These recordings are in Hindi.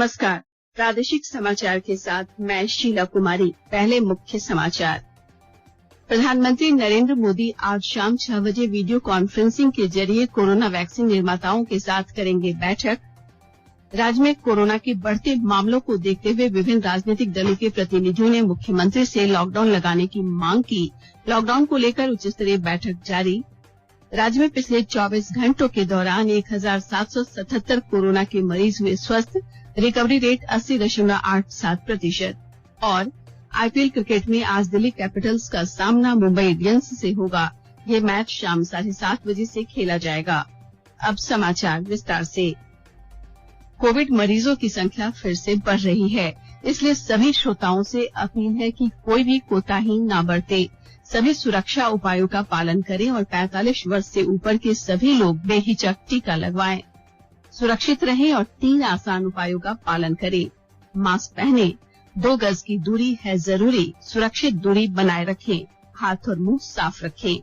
नमस्कार। प्रादेशिक समाचार के साथ मैं शीला कुमारी। पहले मुख्य समाचार। प्रधानमंत्री नरेंद्र मोदी आज शाम 6 बजे वीडियो कॉन्फ्रेंसिंग के जरिए कोरोना वैक्सीन निर्माताओं के साथ करेंगे बैठक। राज्य में कोरोना के बढ़ते मामलों को देखते हुए विभिन्न राजनीतिक दलों के प्रतिनिधियों ने मुख्यमंत्री से लॉकडाउन लगाने की मांग की। लॉकडाउन को लेकर उच्च स्तरीय बैठक जारी। राज्य में पिछले 24 घंटों के दौरान 1777 कोरोना के मरीज हुए स्वस्थ। Recovery rate 80.87%। और आईपीएल क्रिकेट में आज दिल्ली कैपिटल्स का सामना मुंबई इंडियंस से होगा। ये मैच शाम 7:30 बजे से खेला जाएगा। अब समाचार विस्तार से। कोविड मरीजों की संख्या फिर से बढ़ रही है, इसलिए सभी श्रोताओं से अपील है कि कोई भी कोताही ना बरते। सभी सुरक्षा उपायों का पालन करें और 45 वर्ष से ऊपर के सभी लोग बेहिचक टीका लगवाएं। सुरक्षित रहें और 3 आसान उपायों का पालन करें। मास्क पहनें, 2 गज की दूरी है जरूरी, सुरक्षित दूरी बनाए रखें, हाथ और मुंह साफ रखें।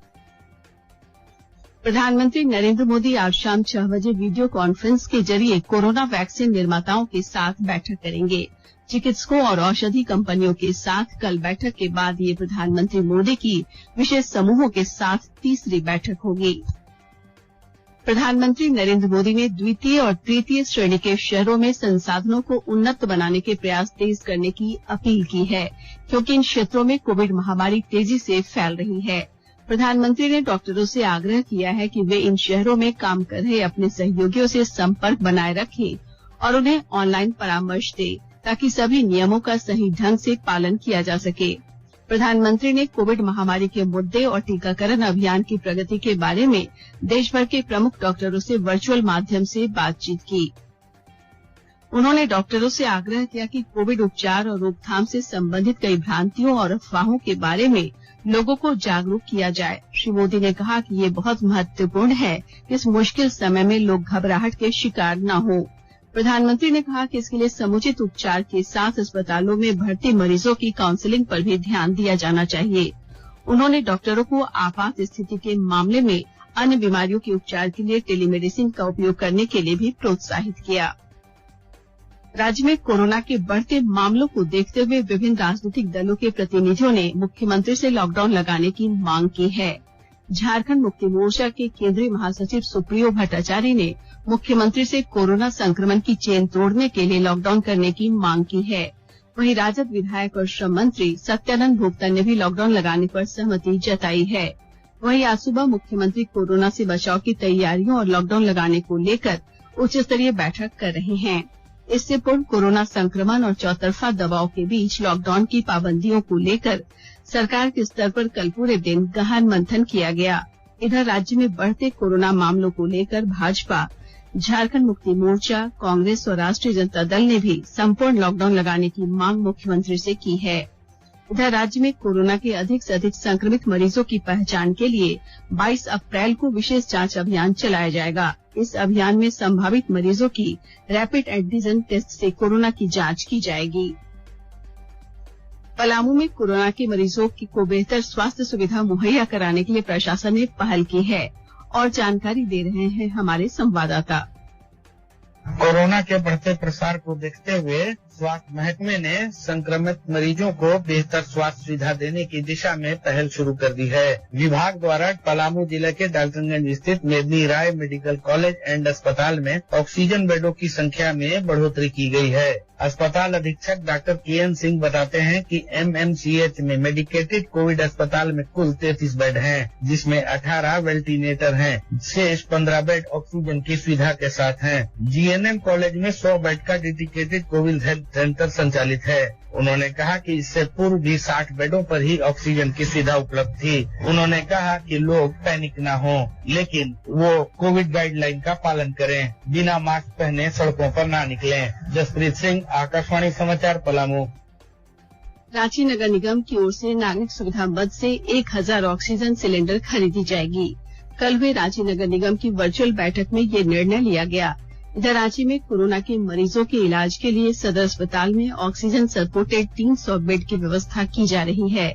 प्रधानमंत्री नरेंद्र मोदी आज शाम 6 बजे वीडियो कॉन्फ्रेंस के जरिए कोरोना वैक्सीन निर्माताओं के साथ बैठक करेंगे। चिकित्सकों और औषधि कंपनियों के साथ कल बैठक के बाद ये प्रधानमंत्री मोदी की विशेष समूहों के साथ तीसरी बैठक होगी। प्रधानमंत्री नरेंद्र मोदी ने द्वितीय और तृतीय श्रेणी के शहरों में संसाधनों को उन्नत बनाने के प्रयास तेज करने की अपील की है, क्योंकि इन क्षेत्रों में कोविड महामारी तेजी से फैल रही है। प्रधानमंत्री ने डॉक्टरों से आग्रह किया है कि वे इन शहरों में काम कर रहे अपने सहयोगियों से संपर्क बनाए रखें और उन्हें ऑनलाइन परामर्श दें, ताकि सभी नियमों का सही ढंग से पालन किया जा सके। प्रधानमंत्री ने कोविड महामारी के मुद्दे और टीकाकरण अभियान की प्रगति के बारे में देश भर के प्रमुख डॉक्टरों से वर्चुअल माध्यम से बातचीत की। उन्होंने डॉक्टरों से आग्रह किया कि कोविड उपचार और रोकथाम से संबंधित कई भ्रांतियों और अफवाहों के बारे में लोगों को जागरूक किया जाए। श्री मोदी ने कहा कि ये बहुत महत्वपूर्ण है कि इस मुश्किल समय में लोग घबराहट के शिकार न हों। प्रधानमंत्री ने कहा कि इसके लिए समुचित उपचार के साथ अस्पतालों में भर्ती मरीजों की काउंसलिंग पर भी ध्यान दिया जाना चाहिए। उन्होंने डॉक्टरों को आपात स्थिति के मामले में अन्य बीमारियों के उपचार के लिए टेलीमेडिसिन का उपयोग करने के लिए भी प्रोत्साहित किया। राज्य में कोरोना के बढ़ते मामलों को देखते हुए विभिन्न राजनीतिक दलों के प्रतिनिधियों ने मुख्यमंत्री से लॉकडाउन लगाने की मांग की है। झारखंड मुक्ति मोर्चा के केंद्रीय महासचिव सुप्रियो भट्टाचार्य ने मुख्यमंत्री से कोरोना संक्रमण की चेन तोड़ने के लिए लॉकडाउन करने की मांग की है। वहीं राजद विधायक और श्रम मंत्री सत्यानंद भोक्ता ने भी लॉकडाउन लगाने पर सहमति जताई है। वहीं आज सुबह मुख्यमंत्री कोरोना से बचाव की तैयारियों और लॉकडाउन लगाने को लेकर उच्च स्तरीय बैठक कर रहे हैं। इससे पूर्व कोरोना संक्रमण और चौतरफा दबाव के बीच लॉकडाउन की पाबंदियों को लेकर सरकार के स्तर पर कल पूरे दिन गहन मंथन किया गया। इधर राज्य में बढ़ते कोरोना मामलों को लेकर भाजपा, झारखंड मुक्ति मोर्चा, कांग्रेस और राष्ट्रीय जनता दल ने भी संपूर्ण लॉकडाउन लगाने की मांग मुख्यमंत्री से की है। इधर राज्य में कोरोना के अधिक से अधिक संक्रमित मरीजों की पहचान के लिए 22 अप्रैल को विशेष जांच अभियान चलाया जाएगा। इस अभियान में संभावित मरीजों की रैपिड एंटीजन टेस्ट से कोरोना की जांच की जाएगी। पलामू में कोरोना के मरीजों को बेहतर स्वास्थ्य सुविधा मुहैया कराने के लिए प्रशासन ने पहल की है और जानकारी दे रहे हैं हमारे संवाददाता। कोरोना के बढ़ते प्रसार को देखते हुए स्वास्थ्य महकमे ने संक्रमित मरीजों को बेहतर स्वास्थ्य सुविधा देने की दिशा में पहल शुरू कर दी है। विभाग द्वारा पलामू जिले के डाल्टनगंज स्थित मेदिनी राय मेडिकल कॉलेज एंड अस्पताल में ऑक्सीजन बेडों की संख्या में बढ़ोतरी की गई है। अस्पताल अधीक्षक डॉक्टर के.एन. सिंह बताते हैं कि एमएमसीएच में मेडिकेटेड कोविड अस्पताल में कुल 33 बेड हैं, जिसमें 18 वेंटिलेटर हैं। शेष 15 बेड ऑक्सीजन की सुविधा के साथ हैं। जीएनएम कॉलेज में 100 बेड का डेडिकेटेड कोविड हेल्थ सेंटर संचालित है। उन्होंने कहा कि इससे पूर्व भी 60 बेडों पर ही ऑक्सीजन की सुविधा उपलब्ध थी। उन्होंने कहा कि लोग पैनिक न हो, लेकिन वो कोविड गाइडलाइन का पालन करें, बिना मास्क पहने सड़कों पर न निकलें। जसप्रीत सिंह, आकाशवाणी समाचार, पलामू। रांची नगर निगम की ओर से नागरिक सुविधा मद से 1000 ऑक्सीजन सिलेंडर खरीदी जाएगी। कल हुए रांची नगर निगम की वर्चुअल बैठक में ये निर्णय लिया गया। इधर रांची में कोरोना के मरीजों के इलाज के लिए सदर अस्पताल में ऑक्सीजन सपोर्टेड 300 बेड की व्यवस्था की जा रही है।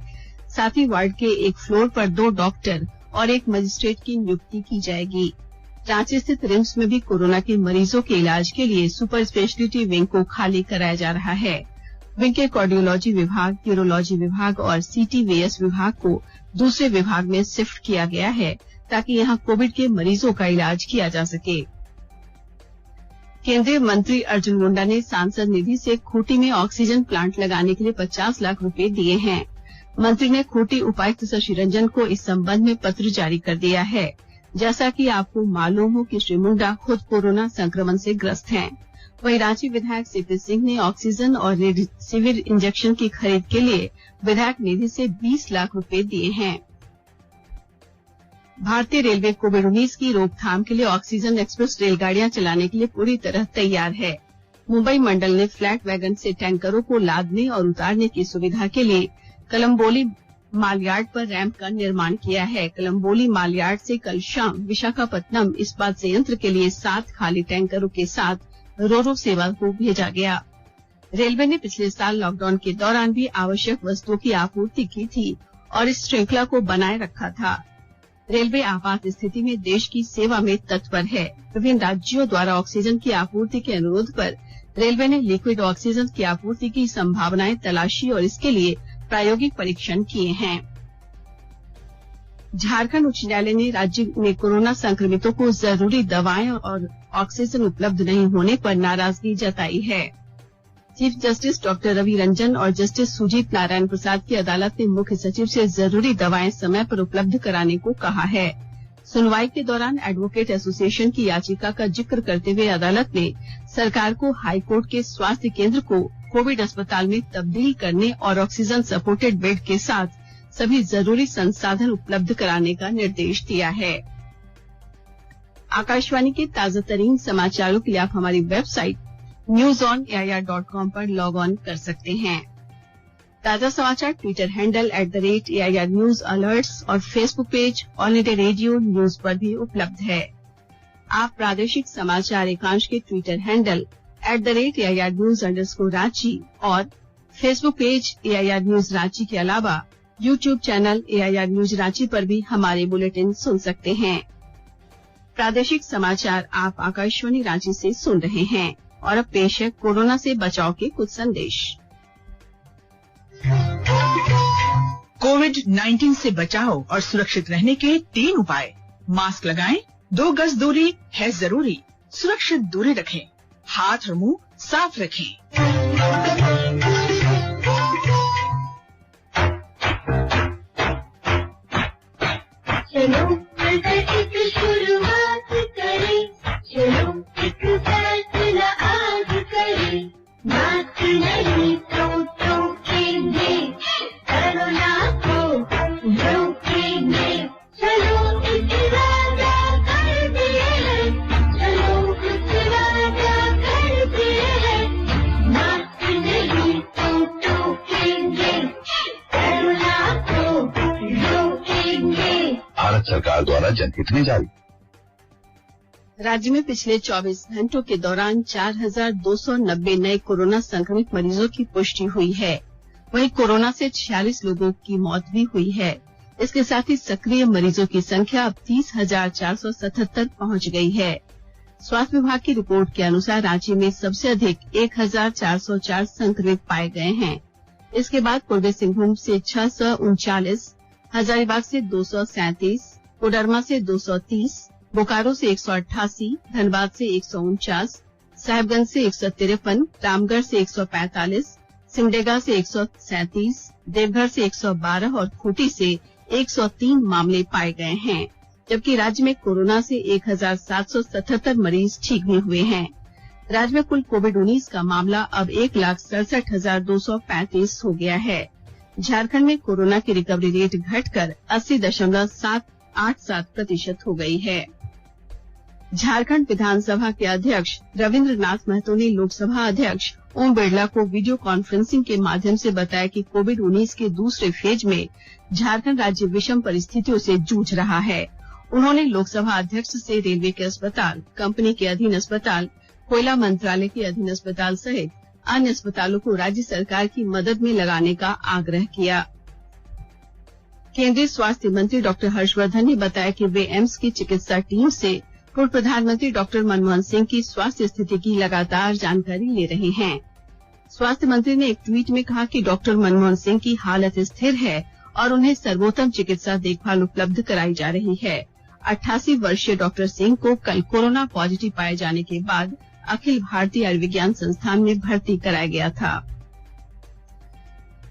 साथ ही वार्ड के एक फ्लोर पर 2 डॉक्टर और 1 मजिस्ट्रेट की नियुक्ति की जाएगी। रांची स्थित रिम्स में भी कोरोना के मरीजों के इलाज के लिए सुपर स्पेशलिटी विंग को खाली कराया जा रहा है। विंग के कार्डियोलॉजी विभाग, यूरोलॉजी विभाग और सीटीवीएस विभाग को दूसरे विभाग में शिफ्ट किया गया है ताकि यहां कोविड के मरीजों का इलाज किया जा सके। केंद्रीय मंत्री अर्जुन मुंडा ने सांसद निधि से खूंटी में ऑक्सीजन प्लांट लगाने के लिए 50 लाख रुपए दिए हैं। मंत्री ने खूंटी उपायुक्त शशि रंजन को इस संबंध में पत्र जारी कर दिया है। जैसा कि आपको मालूम हो कि श्री मुंडा खुद कोरोना संक्रमण से ग्रस्त हैं। वहीं रांची विधायक सीपी सिंह ने ऑक्सीजन और रेमडेसिविर इंजेक्शन की खरीद के लिए विधायक निधि से 20 लाख रुपए दिए हैं। भारतीय रेलवे कोविड-19 की रोकथाम के लिए ऑक्सीजन एक्सप्रेस रेलगाड़ियां चलाने के लिए पूरी तरह तैयार है। मुंबई मंडल ने फ्लैट वैगन से टैंकरों को लादने और उतारने की सुविधा के लिए कलम्बोली मालयार्ड पर रैंप का निर्माण किया है। कलम्बोली मालयार्ड से कल शाम विशाखापत्तनम इस्पात संयंत्र के लिए 7 खाली टैंकरों के साथ रोरो सेवा को भेजा गया। रेलवे ने पिछले साल लॉकडाउन के दौरान भी आवश्यक वस्तुओं की आपूर्ति की थी और इस श्रृंखला को बनाए रखा था। रेलवे आपात स्थिति में देश की सेवा में तत्पर है। विभिन्न राज्यों द्वारा ऑक्सीजन की आपूर्ति के अनुरोध पर रेलवे ने लिक्विड ऑक्सीजन की आपूर्ति की संभावनाएं तलाशी और इसके लिए प्रायोगिक परीक्षण किए हैं। झारखंड उच्च न्यायालय ने राज्य में कोरोना संक्रमितों को जरूरी दवाएं और ऑक्सीजन उपलब्ध नहीं होने पर नाराजगी जताई है। Chief justice doctor Ravi Ranjan और जस्टिस सुजीत नारायण प्रसाद की अदालत ने मुख्य सचिव से जरूरी दवाएं समय पर उपलब्ध कराने को कहा है। सुनवाई के दौरान एडवोकेट एसोसिएशन की याचिका का जिक्र करते हुए अदालत ने सरकार को हाईकोर्ट के स्वास्थ्य केंद्र को कोविड अस्पताल में तब्दील करने और ऑक्सीजन सपोर्टेड बेड के साथ सभी जरूरी संसाधन उपलब्ध कराने का निर्देश दिया है। आकाशवाणी के ताजा तरीन समाचारों के लिए आप हमारी वेबसाइट newsonair.com पर लॉग ऑन कर सकते हैं। ताजा समाचार Twitter handle @AIR news alerts और Facebook page All India Radio news पर भी उपलब्ध है। आप प्रादेशिक समाचार एकांश के ट्विटर हैंडल @AIR न्यूज_रांची और Facebook page AIR news Ranchi के अलावा YouTube channel AIR news Ranchi पर भी हमारे बुलेटिन सुन सकते हैं। प्रादेशिक समाचार आप आकाशवाणी रांची से सुन रहे हैं और अब पेश है कोरोना से बचाव के कुछ संदेश। कोविड-19 से बचाव और सुरक्षित रहने के 3 उपाय। मास्क लगाएं, 2 गज दूरी है जरूरी, सुरक्षित दूरी रखें, हाथ और मुंह साफ रखें। चलो मिलकर शुरुआत करें, चलो एक फैसला आज करें, मास्क नहीं तो टोकेंगे, कोरोना को रोकेंगे। चलो कुछ वादा कर दिए हैं, चलो कुछ वादा कर दिए हैं, मास्क नहीं तो टोकेंगे, कोरोना को रोकेंगे। भारत सरकार द्वारा जनहित में जारी। राज्य में पिछले 24 घंटों के दौरान 4,290 नए कोरोना संक्रमित मरीजों की पुष्टि हुई है। वहीं कोरोना से 46 लोगों की मौत भी हुई है। इसके साथ ही सक्रिय मरीजों की संख्या अब 30,477 पहुंच गई है। स्वास्थ्य विभाग की रिपोर्ट के अनुसार रांची में सबसे अधिक 1,404 संक्रमित पाए गए हैं। इसके बाद पूर्वी सिंहभूम से 639, हजारीबाग से 237, कोडरमा से 230, बोकारो से 188, धनबाद से 149, साहिबगंज से 153, रामगढ़ से 145, सिमडेगा से 137, देवघर से 112 और खूंटी से 103 मामले पाए गए हैं। जबकि राज्य में कोरोना से 1,777 मरीज ठीक भी हुए हैं। राज्य में कुल कोविड-19 का मामला अब 1,67,235 हो गया है। झारखंड में कोरोना की रिकवरी रेट घटकर 80.787% हो गई है। झारखंड विधानसभा के अध्यक्ष रविंद्रनाथ महतो ने लोकसभा अध्यक्ष ओम बिरला को वीडियो कॉन्फ्रेंसिंग के माध्यम से बताया कि कोविड-19 के दूसरे फेज में झारखंड राज्य विषम परिस्थितियों से जूझ रहा है। उन्होंने लोकसभा अध्यक्ष से रेलवे के अस्पताल, कंपनी के अधीन अस्पताल, कोयला मंत्रालय के अधीन अस्पताल सहित अन्य अस्पतालों को राज्य सरकार की मदद में लगाने का आग्रह किया। केंद्रीय स्वास्थ्य मंत्री डॉक्टर हर्षवर्धन ने बताया कि वे एम्स की चिकित्सा टीम से पूर्व प्रधानमंत्री डॉक्टर मनमोहन सिंह की स्वास्थ्य स्थिति की लगातार जानकारी ले रहे हैं। स्वास्थ्य मंत्री ने एक ट्वीट में कहा कि डॉक्टर मनमोहन सिंह की हालत स्थिर है और उन्हें सर्वोत्तम चिकित्सा देखभाल उपलब्ध कराई जा रही है। 88 वर्षीय डॉक्टर सिंह को कल कोरोना पॉजिटिव पाए जाने के बाद अखिल भारतीय आयुर्विज्ञान संस्थान में भर्ती कराया गया था।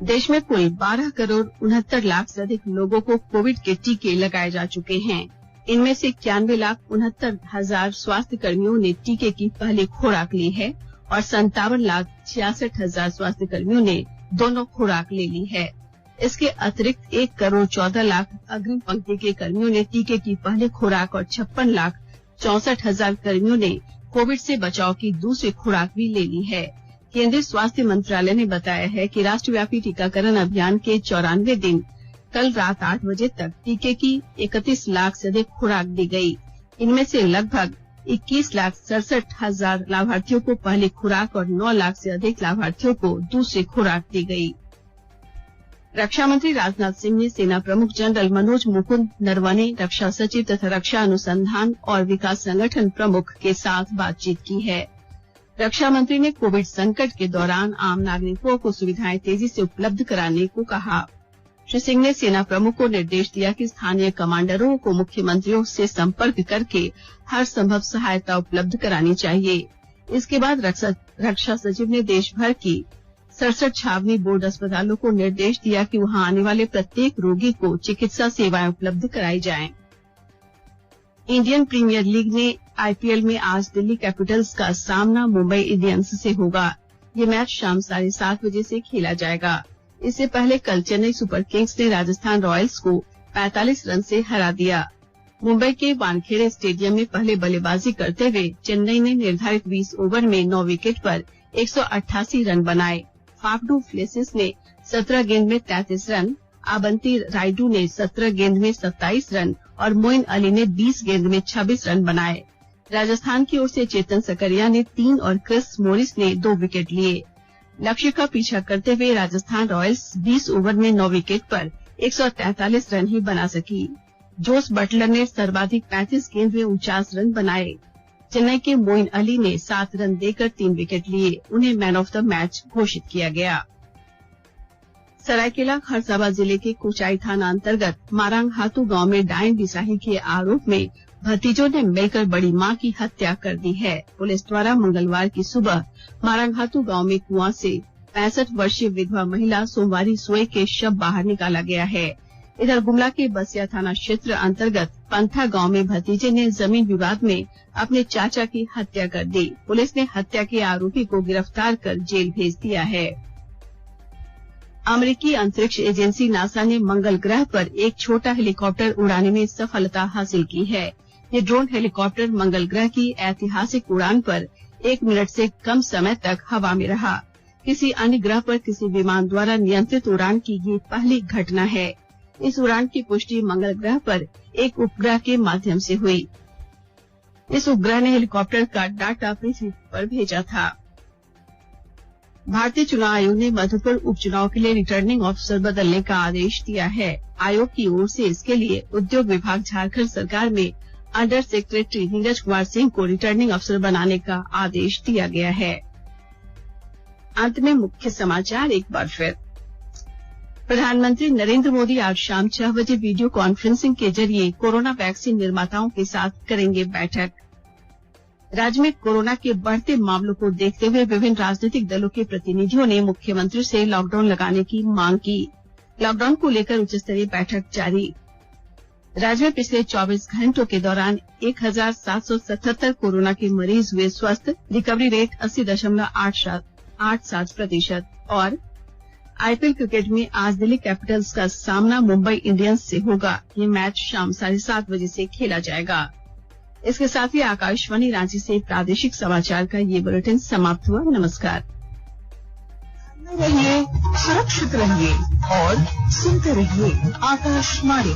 देश में कुल 12,69,00,000 से अधिक लोगों को कोविड के टीके लगाए जा चुके हैं। इनमें से 91,69,000 स्वास्थ्य कर्मियों ने टीके की पहली खुराक ली है और 57,66,000 स्वास्थ्य कर्मियों ने दोनों खुराक ले ली है। इसके अतिरिक्त 1,14,00,000 अग्रिम पंक्ति के कर्मियों ने टीके की पहली खुराक और 56,64,000 कर्मियों ने कोविड से बचाव की दूसरी खुराक भी ले ली है। केंद्रीय स्वास्थ्य मंत्रालय ने बताया है कि राष्ट्रव्यापी टीकाकरण अभियान के 94 दिन कल रात 8 बजे तक टीके की 31 लाख से अधिक खुराक दी गई। इनमें से लगभग 21,67,000 लाभार्थियों को पहली खुराक और 9 लाख से अधिक लाभार्थियों को दूसरी खुराक दी गई। रक्षा मंत्री राजनाथ सिंह ने सेना प्रमुख जनरल मनोज मुकुंद नरवणे, रक्षा सचिव तथा रक्षा अनुसंधान और विकास संगठन प्रमुख के साथ बातचीत की है। रक्षा मंत्री ने कोविड संकट के दौरान आम नागरिकों को सुविधाएं तेजी से उपलब्ध कराने को कहा। श्री सिंह ने सेना प्रमुख को निर्देश दिया कि स्थानीय कमांडरों को मुख्यमंत्रियों से संपर्क करके हर संभव सहायता उपलब्ध करानी चाहिए। इसके बाद रक्षा सचिव ने देश भर की 67 छावनी बोर्ड अस्पतालों को निर्देश दिया कि वहां आने वाले प्रत्येक रोगी को चिकित्सा सेवाएं उपलब्ध कराई जाएं। इंडियन प्रीमियर लीग ने आईपीएल में आज दिल्ली कैपिटल्स का सामना मुंबई इंडियंस से होगा। ये मैच शाम 7:30 बजे से खेला जाएगा। इससे पहले कल चेन्नई सुपर किंग्स ने राजस्थान रॉयल्स को 45 रन से हरा दिया। मुंबई के वानखेड़े स्टेडियम में पहले बल्लेबाजी करते हुए चेन्नई ने निर्धारित 20 ओवर में 9 विकेट पर 188 रन बनाए। फाफ डू प्लेसिस ने 17 गेंद में 33 रन, आवंती रायडू ने 17 गेंद में 27 रन और मोइन अली ने 20 गेंद में 26 रन बनाए। राजस्थान की ओर से चेतन सकरिया ने 3 और क्रिस मोरिस ने 2 विकेट लिए। लक्ष्य का पीछा करते हुए राजस्थान रॉयल्स 20 ओवर में 9 विकेट पर 143 रन ही बना सकी। जोस बटलर ने सर्वाधिक 35 गेंद में 49 रन बनाए। चेन्नई के मोइन अली ने 7 रन देकर 3 विकेट लिए। उन्हें मैन ऑफ द मैच घोषित किया गया। सरायकेला खरसावां जिले के कुचाई थाना अंतर्गत मारांगहातू गांव में डायन बिसाही के आरोप में भतीजों ने मिलकर बड़ी मां की हत्या कर दी है। पुलिस द्वारा मंगलवार की सुबह मारांगहातू गांव में कुआं से 65 वर्षीय विधवा महिला सोमवारी सोए के शव बाहर निकाला गया है। इधर गुमला के बसिया थाना क्षेत्र अंतर्गत पंथा गांव में भतीजे ने जमीन विवाद में अपने चाचा की हत्या कर दी। पुलिस ने हत्या के आरोपी को गिरफ्तार कर जेल भेज दिया है। अमेरिकी अंतरिक्ष एजेंसी नासा ने मंगल ग्रह पर एक छोटा हेलीकॉप्टर उड़ाने में सफलता हासिल की है। ये ड्रोन हेलीकॉप्टर मंगल ग्रह की ऐतिहासिक उड़ान पर 1 मिनट से कम समय तक हवा में रहा। किसी अन्य ग्रह पर किसी विमान द्वारा नियंत्रित उड़ान की ये पहली घटना है। इस उड़ान की पुष्टि मंगल ग्रह पर एक उपग्रह के माध्यम से हुई। इस उपग्रह ने हेलीकॉप्टर का डाटा पृथ्वी पर भेजा था। भारतीय चुनाव आयोग ने मधुपुर उपचुनाव के लिए रिटर्निंग ऑफिसर बदलने का आदेश दिया है। आयोग की ओर से इसके लिए उद्योग विभाग झारखंड सरकार में अंडर सेक्रेटरी नीरज कुमार सिंह को रिटर्निंग अफसर बनाने का आदेश दिया गया है। अंत में मुख्य समाचार एक बार फिर। प्रधानमंत्री नरेंद्र मोदी आज शाम 6 बजे वीडियो कॉन्फ्रेंसिंग के जरिए कोरोना वैक्सीन निर्माताओं के साथ करेंगे बैठक। राज्य में कोरोना के बढ़ते मामलों को देखते हुए विभिन्न राजनीतिक दलों के प्रतिनिधियों ने मुख्यमंत्री से लॉकडाउन लगाने की मांग की। लॉकडाउन को लेकर उच्च स्तरीय बैठक जारी। राज्य में पिछले 24 घंटों के दौरान 1777 कोरोना के मरीज हुए स्वस्थ। Recovery rate 80.87%। और आईपीएल क्रिकेट में आज दिल्ली कैपिटल्स का सामना मुंबई इंडियंस से होगा। ये मैच शाम 7:30 बजे से खेला जाएगा। इसके साथ ही आकाशवाणी रांची से प्रादेशिक समाचार का ये बुलेटिन समाप्त हुआ। नमस्कार। रहिए, सुरक्षित रहिए और सुनते रहिए आकाशवाणी।